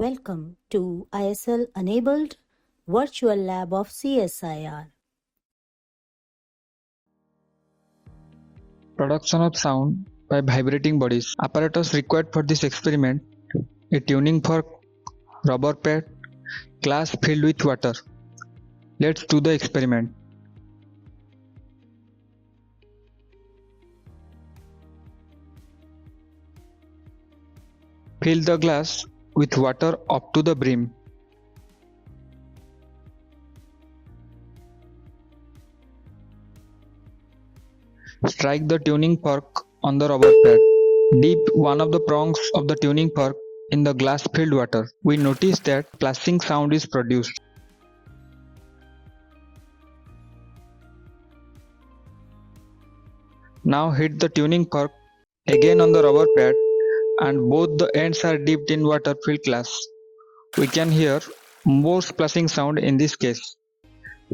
Welcome to ISL enabled virtual lab of CSIR. Production of sound by vibrating bodies. Apparatus required for this experiment: a tuning fork, rubber pad, glass filled with water. Let's do the experiment. Fill the glass with water up to the brim. Strike the tuning fork on the rubber pad. Dip one of the prongs of the tuning fork in the glass filled water. We notice that splashing sound is produced. Now hit the tuning fork again on the rubber pad and both the ends are dipped in water filled glass. We can hear more splashing sound in this case.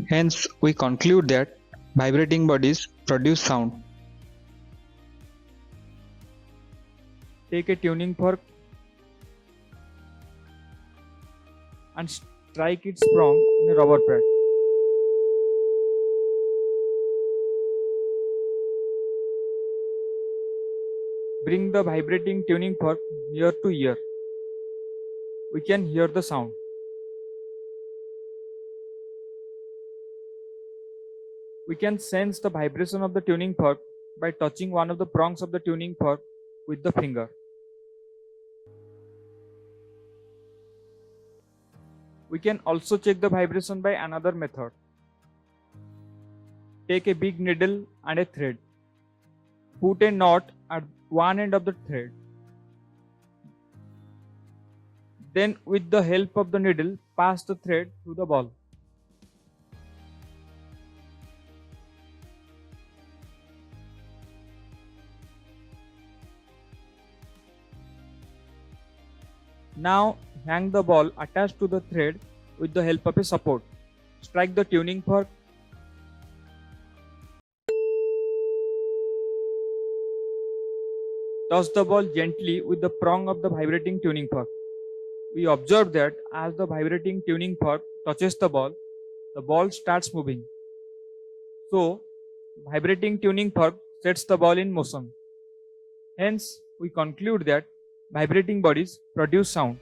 Hence, we conclude that vibrating bodies produce sound. Take a tuning fork and strike its prong on a rubber pad. Bring the vibrating tuning fork near to ear. We can hear the sound. We can sense the vibration of the tuning fork by touching one of the prongs of the tuning fork with the finger. We can also check the vibration by another method. Take a big needle and a thread. Put a knot at one end of the thread. Then, with the help of the needle, pass the thread through the ball. Now, hang the ball attached to the thread with the help of a support. Strike the tuning fork. Touch the ball gently with the prong of the vibrating tuning fork. We observe that as the vibrating tuning fork touches the ball starts moving. So, vibrating tuning fork sets the ball in motion. Hence, we conclude that vibrating bodies produce sound.